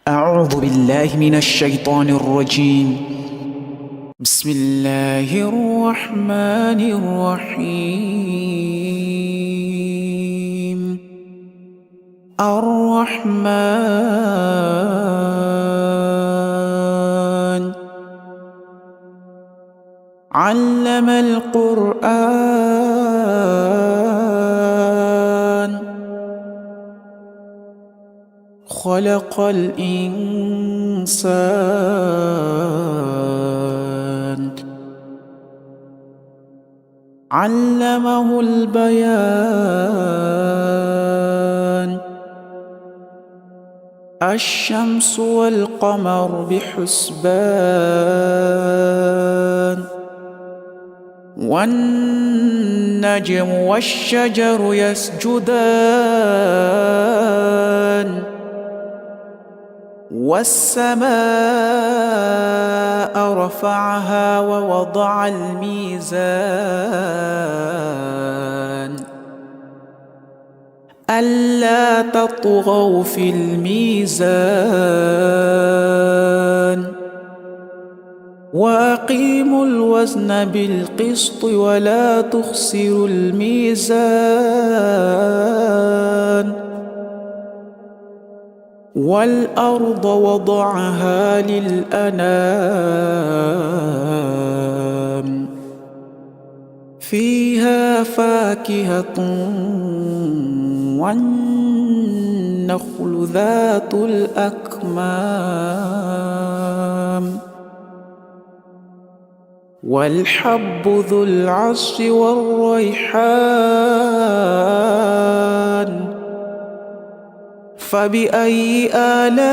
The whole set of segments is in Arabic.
أعوذ بالله من الشيطان الرجيم. بسم الله الرحمن الرحيم. الرحمن علم القرآن خلق الإنسان علمه البيان الشمس والقمر بحسبان والنجم والشجر يسجدان والسماء رفعها ووضع الميزان ألا تطغوا في الميزان وأقيموا الوزن بالقسط ولا تخسروا الميزان والأرض وضعها للأنام فيها فاكهة والنخل ذات الأكمام والحب ذو العصف والريحان فبأي آلاء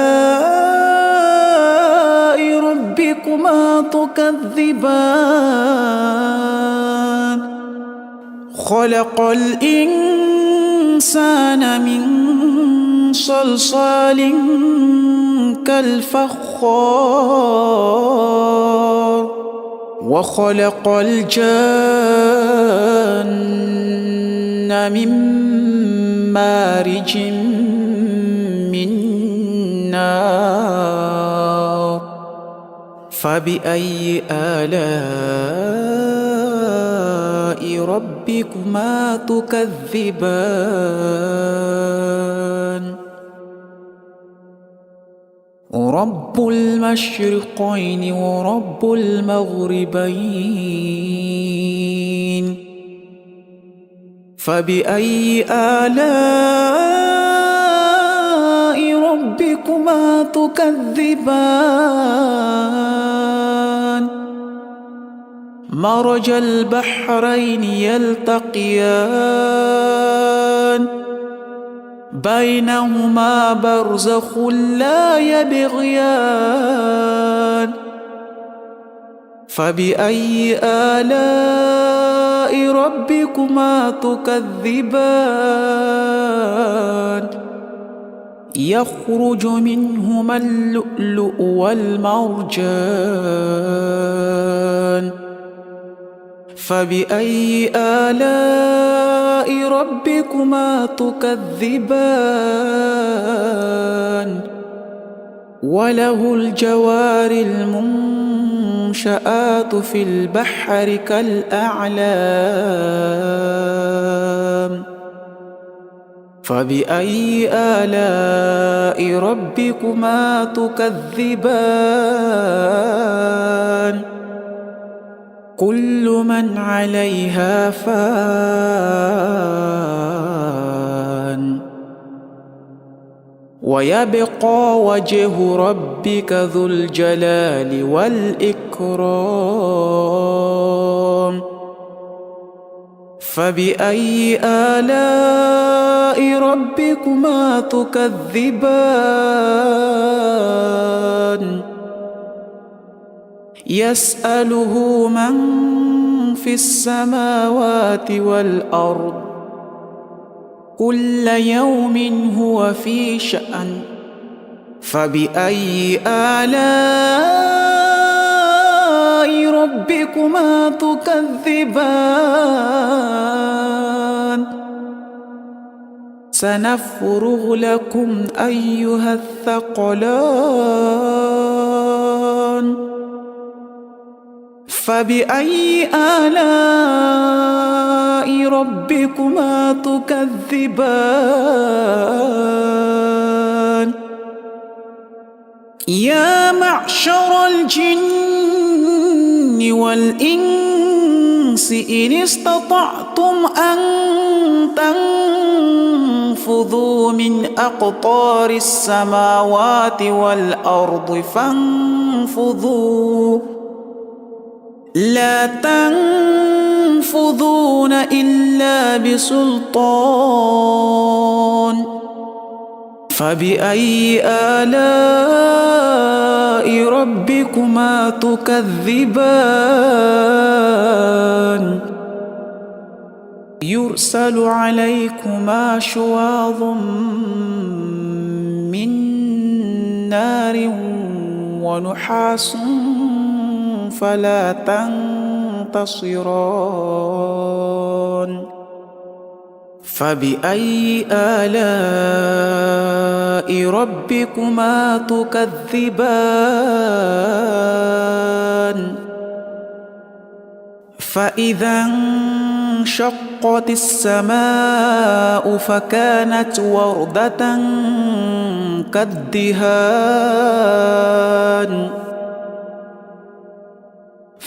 ربكما تكذبان خلق الإنسان من صلصال كالفخار وخلق الجان من مارج من نار فبأي آلاء ربكما تكذبان رب المشرقين ورب المغربين فبأي آلاء ربكما تكذبان مرج البحرين يلتقيان بينهما برزخ لا يبغيان فبأي آلاء ربكما تكذبان يخرج منهما اللؤلؤ والمرجان فبأي آلاء ربكما تكذبان وله الجوار المنشآت في البحر كالأعلام فبأي آلاء ربكما تكذبان كل من عليها فان ويبقى وجه ربك ذو الجلال والإكرام فبأي آلاء ربكما تكذبان يسأله من في السماوات والأرض كل يوم هو في شأن فبأي آلاء ربكما تكذبان سنفرغ لكم أيها الثقلان فبأي آلاء ربكما تكذبان يا معشر الجن والإنس إن استطعتم أن تنفذوا من أقطار السماوات والأرض فانفذوا لا تنفذون إلا بسلطان فبأي آلاء ربكما تكذبان يرسل عليكما شواظ من نار ونحاس فلا تنتصران فبأي آلاء ربكما تكذبان فإذا انشقت السماء فكانت وردة كالدهان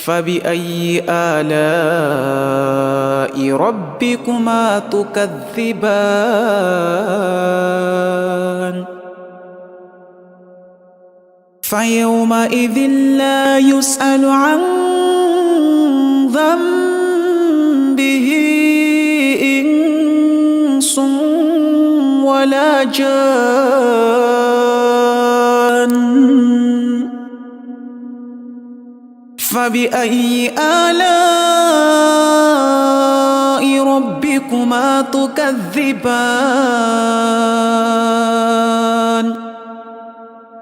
فبأي آلاء ربكما تكذبان فيومئذ لا يسأل عن ذنبه إنس ولا جان فبأي آلاء ربكما تكذبان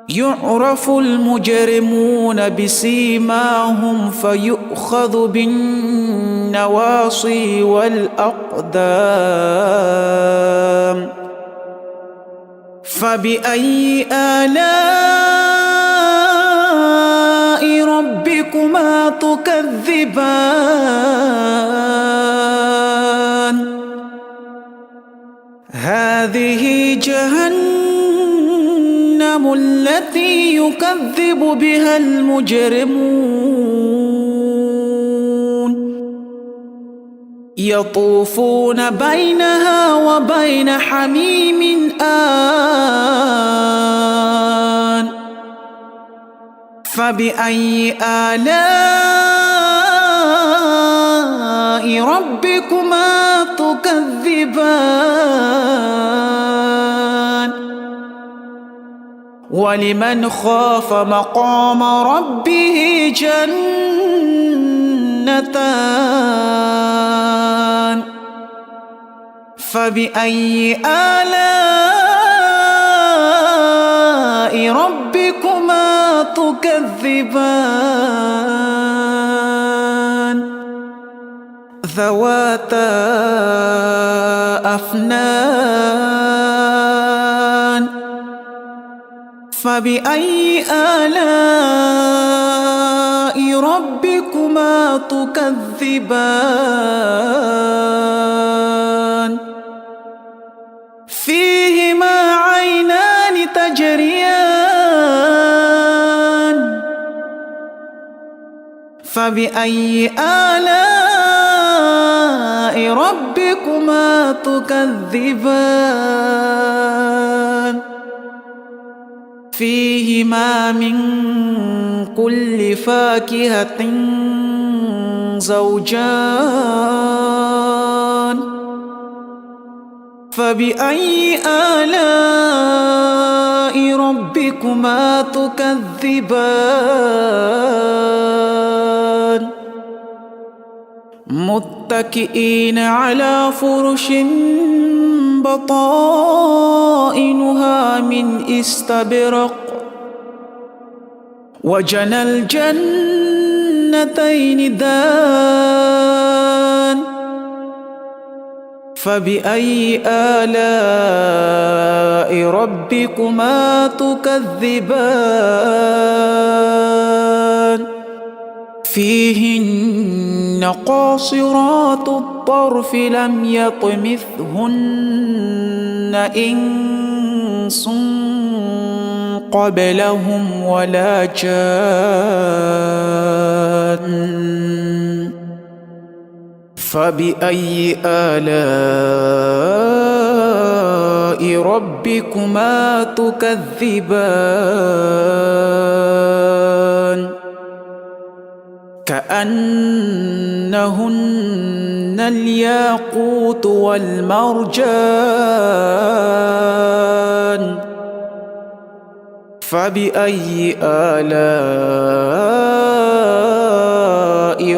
يعرف المجرمون بسيماهم فيؤخذ بالنواصي والأقدام فبأي آلاء ربكما تكذبان هذه جهنم التي يكذب بها المجرمون يطوفون بينها وبين حميم آن فبأي آلاء ربكما تكذبان ولمن خاف مقام ربه جنتان فبأي آلاء ربكما تكذبان ذواتا أفنان فبأي آلاء ربكما تكذبان فيهما عينان تجريان فبأي آلاء ربكما تكذبان فيهما من كل فاكهة زوجان فبأي آلاء ربكما تكذبان متكئين على فرش بطائنها من استبرق وجنى الجنتين دان فبأي آلاء ربكما تكذبان فيهن قاصرات الطرف لم يطمثهن إنس قبلهم ولا جان فبأي آلاء ربكما تكذبان كأنهن الياقوت والمرجان فبأي آلاء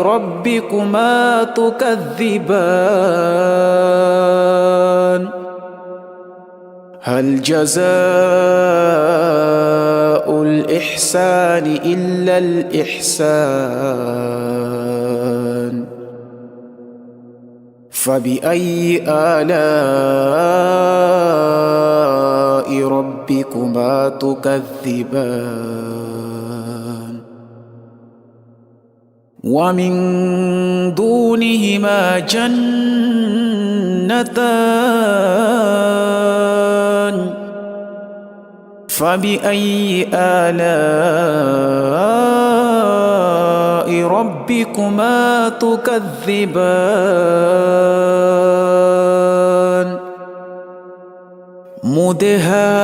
ربكما تكذبان هل جزاء الإحسان إلا الإحسان فبأي آلاء ربكما تكذبان ومن دونهما جنتان فبأي آلاء ربكما تكذبان مدهامتان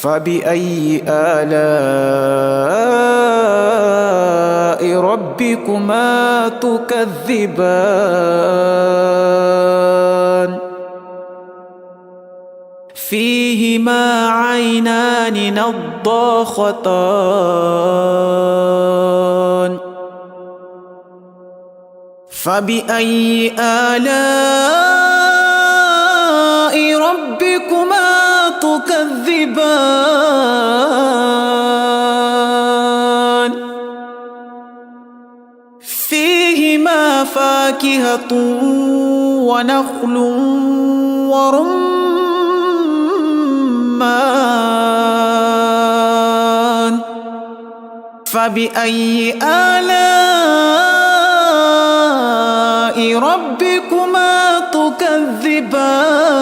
فبأي آلاء ربكما تكذبان فيهما عينان نضاختان فبأي آلاء ربكما تكذبان فيهما فاكهة ونخل ورمان فبأي آلاء ربكما تكذبان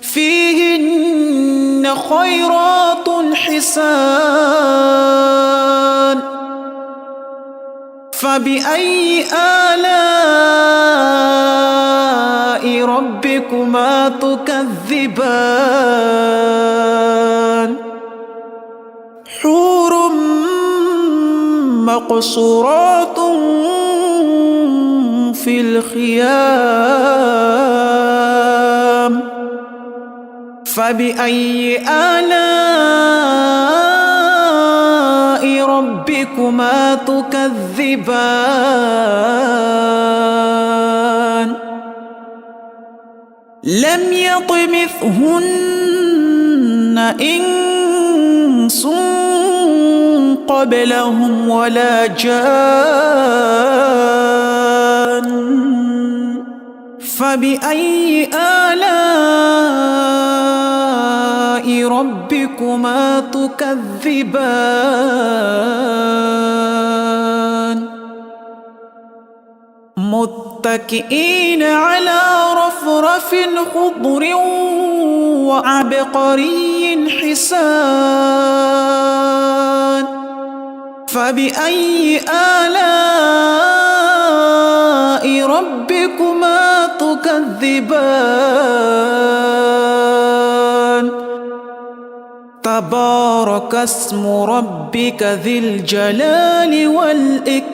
فيهن خيرات حسان فبأي آلاء ربكما تكذبان حور مقصورات في الخيام فبأي آلاء ربكما تكذبان لم يطمثهن إنس قبلهم ولا جان فبأي آلاء ربكما تكذبان متكئين على رفرف خضر وعبقري حسان فبأي آلاء ربكما تكذبان تبارك اسم ربك ذي الجلال والإكرام